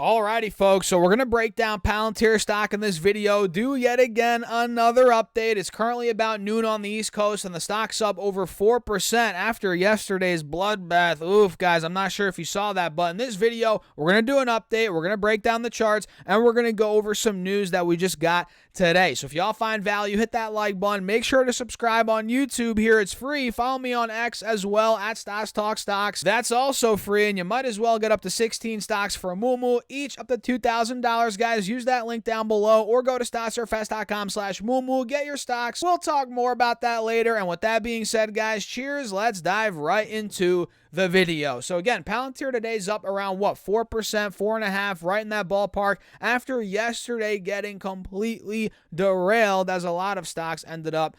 Alrighty, folks, so we're going to break down Palantir stock in this video, do yet again another update. It's currently about noon on the East Coast, and the stock's up over 4% after yesterday's bloodbath. Oof, guys, I'm not sure if you saw that, but in this video, we're going to do an update, we're going to break down the charts, and we're going to go over some news that we just got today. So if y'all find value, hit that like button. Make sure to subscribe on YouTube here. It's free. Follow me on X as well, at Stocks Talk Stocks. That's also free, and you might as well get up to 16 stocks for a moo each up to $2,000, guys. Use that link down below or go to stocksurfest.com/moo. Get your stocks. We'll talk more about that later. And with that being said, guys, cheers. Let's dive right into the video. So again, Palantir today's up around 4%, 4.5%, right in that ballpark after yesterday getting completely derailed as a lot of stocks ended up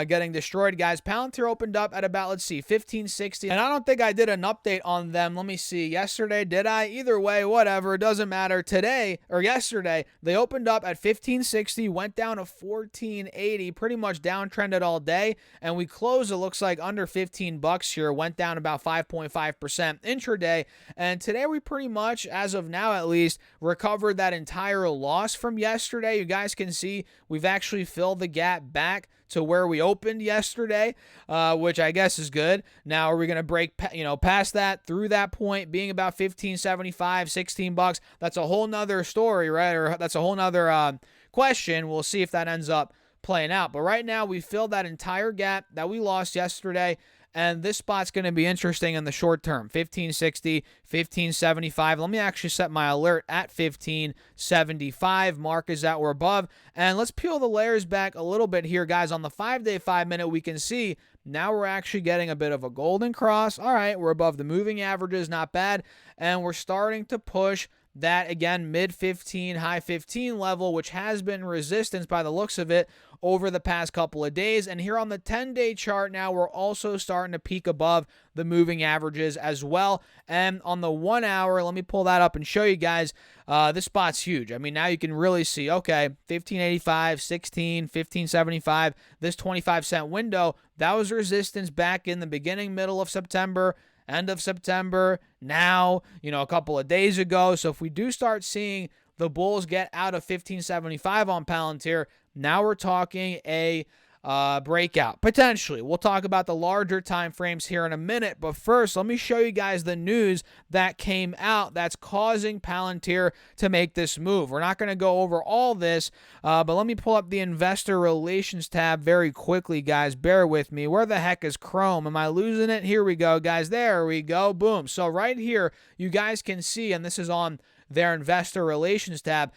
getting destroyed, guys. Palantir opened up at about, let's see, 1560, and I don't think I did an update on them. Let me see. Yesterday, did I? Either way, whatever. It doesn't matter. Today, or yesterday, they opened up at 1560, went down to 1480, pretty much downtrended all day, and we closed, it looks like, under 15 bucks here, went down about 5.5% intraday, and today we pretty much, as of now at least, recovered that entire loss from yesterday. You guys can see we've actually filled the gap back to where we opened yesterday, which I guess is good. Now, are we going to break, past that, through that point, being about 15.75, 16 bucks? That's a whole nother story, right? Or that's a whole nother question. We'll see if that ends up playing out. But right now, we filled that entire gap that we lost yesterday, and this spot's going to be interesting in the short term. 1560, 1575. Let me actually set my alert at 1575. Mark is that we're above. And let's peel the layers back a little bit here, guys. On the 5-day, 5-minute, we can see now we're actually getting a bit of a golden cross. All right, we're above the moving averages. Not bad. And we're starting to push that, again, mid 15, high 15 level, which has been resistance by the looks of it over the past couple of days. And here on the 10-day chart now, we're also starting to peak above the moving averages as well. And on the 1 hour, let me pull that up and show you guys. This spot's huge. I mean, now you can really see, okay, 1585, 16, 1575, this 25-cent window, that was resistance back in the beginning, middle of September, end of September, now, a couple of days ago. So if we do start seeing the bulls get out of 1575 on Palantir, now we're talking a breakout, potentially. We'll talk about the larger time frames here in a minute, but first, let me show you guys the news that came out that's causing Palantir to make this move. We're not going to go over all this, but let me pull up the investor relations tab very quickly, guys. Bear with me. Where the heck is Chrome? Am I losing it? Here we go, guys. There we go. Boom. So right here, you guys can see, and this is on their investor relations tab.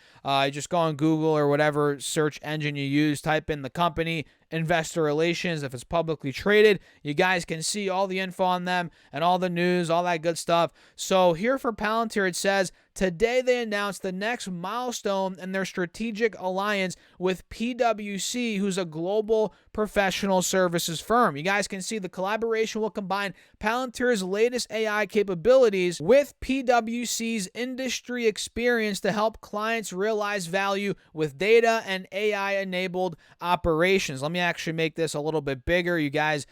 Just go on Google or whatever search engine you use, type in the company, investor relations. If it's publicly traded, you guys can see all the info on them and all the news, all that good stuff. So here for Palantir, it says, today they announced the next milestone in their strategic alliance with PwC, who's a global professional services firm. You guys can see the collaboration will combine Palantir's latest AI capabilities with PwC's industry experience to help clients realize value with data and AI-enabled operations. Let me actually make this a little bit bigger. You guys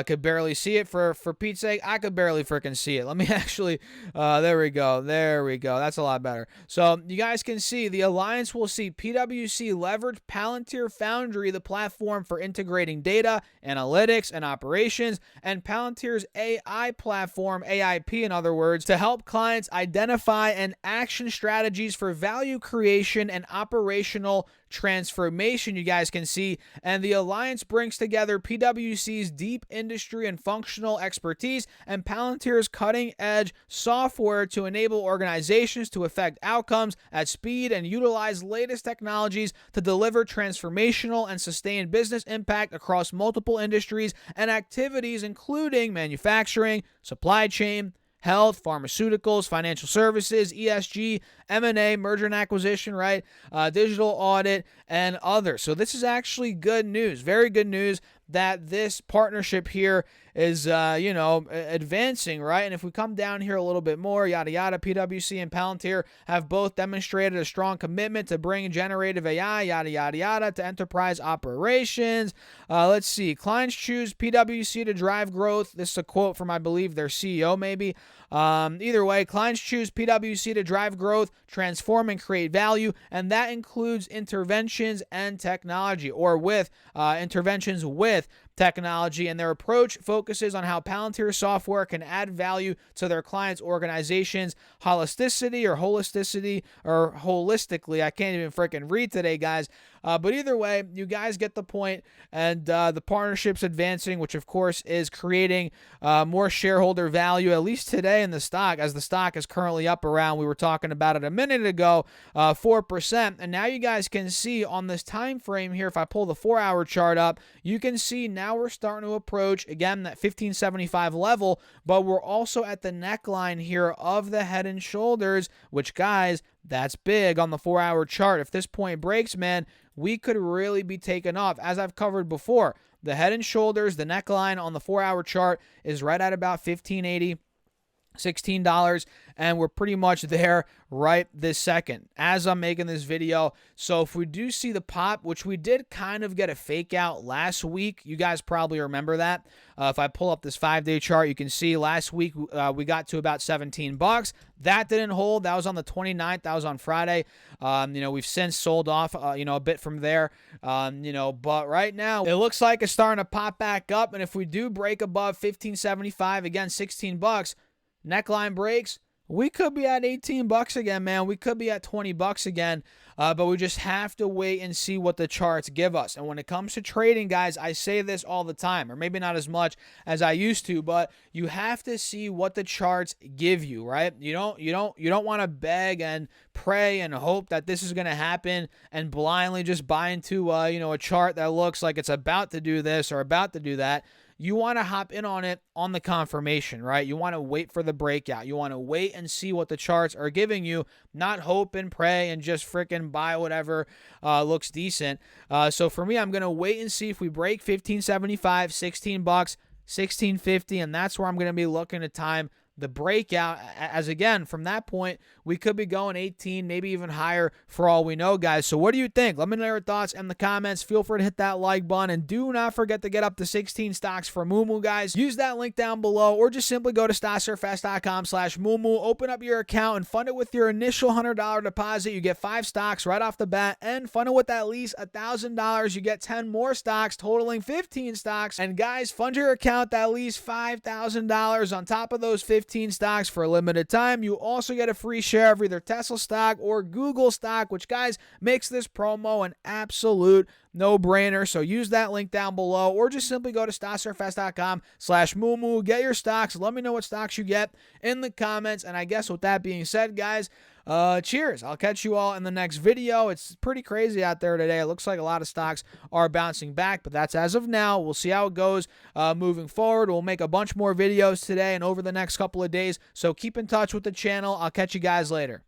could barely see it. For Pete's sake, I could barely freaking see it. Let me actually, there we go. That's a lot better. So you guys can see the alliance will see PwC leverage Palantir Foundry, the platform for integrating data, analytics, and operations, and Palantir's AI platform, AIP in other words, to help clients identify and action strategies for value creation and operational transformation, you guys can see. And the alliance brings together PwC's deep industry and functional expertise and Palantir's cutting-edge software to enable organizations to affect outcomes at speed and utilize latest technologies to deliver transformational and sustained business impact across multiple industries and activities, including manufacturing, supply chain, health, pharmaceuticals, financial services, ESG, M&A, merger and acquisition, right? Digital audit, and others. So this is actually good news, very good news that this partnership here is, advancing, right? And if we come down here a little bit more, yada, yada, PwC and Palantir have both demonstrated a strong commitment to bring generative AI, yada, yada, yada, to enterprise operations. Let's see. Clients choose PwC to drive growth. This is a quote from, I believe, their CEO, maybe. Either way, clients choose PwC to drive growth, transform, and create value, and that includes interventions and technology, or with interventions with technology, and their approach focuses on how Palantir software can add value to their clients' organizations. Holisticity, or holistically, I can't even freaking read today, guys. But either way, you guys get the point, and the partnership's advancing, which of course is creating more shareholder value, at least today in the stock, as the stock is currently up around, we were talking about it a minute ago, 4%. And now you guys can see on this time frame here, if I pull the 4-hour chart up, you can see now we're starting to approach, again, that 1575 level, but we're also at the neckline here of the head and shoulders, which, guys, that's big on the 4-hour chart. If this point breaks, man, we could really be taken off. As I've covered before, the head and shoulders, the neckline on the 4-hour chart is right at about 1580. $16, and we're pretty much there right this second as I'm making this video. So if we do see the pop, which we did kind of get a fake out last week, you guys probably remember that. If I pull up this 5-day chart, you can see last week we got to about $17. That didn't hold. That was on the 29th. That was on Friday. We've since sold off, a bit from there. But right now it looks like it's starting to pop back up. And if we do break above 1575, again, $16, neckline breaks, we could be at $18 again, man. We could be at $20 again, but we just have to wait and see what the charts give us. And when it comes to trading, guys, I say this all the time, or maybe not as much as I used to, but you have to see what the charts give you, right? You don't want to beg and pray and hope that this is going to happen and blindly just buy into a chart that looks like it's about to do this or about to do that. You want to hop in on it on the confirmation, right? You want to wait for the breakout. You want to wait and see what the charts are giving you, not hope and pray and just freaking buy whatever looks decent. So for me, I'm going to wait and see if we break 1575, $16, 1650, and that's where I'm going to be looking to time the breakout, as again, from that point, we could be going 18, maybe even higher for all we know, guys. So what do you think? Let me know your thoughts in the comments. Feel free to hit that like button, and do not forget to get up to 16 stocks for Moomoo, guys. Use that link down below, or just simply go to stocksurfest.com/Moomoo, open up your account and fund it with your initial $100 deposit. You get 5 stocks right off the bat, and fund it with at least $1,000. You get 10 more stocks, totaling 15 stocks. And guys, fund your account at least $5,000 on top of those 15 stocks for a limited time. You also get a free share of either Tesla stock or Google stock, which, guys, makes this promo an absolute no-brainer. So use that link down below, or just simply go to stocksurfest.com/Moomoo. Get your stocks. Let me know what stocks you get in the comments. And I guess with that being said, guys, cheers. I'll catch you all in the next video. It's pretty crazy out there today. It looks like a lot of stocks are bouncing back, but that's as of now. We'll see how it goes moving forward. We'll make a bunch more videos today and over the next couple of days. So keep in touch with the channel. I'll catch you guys later.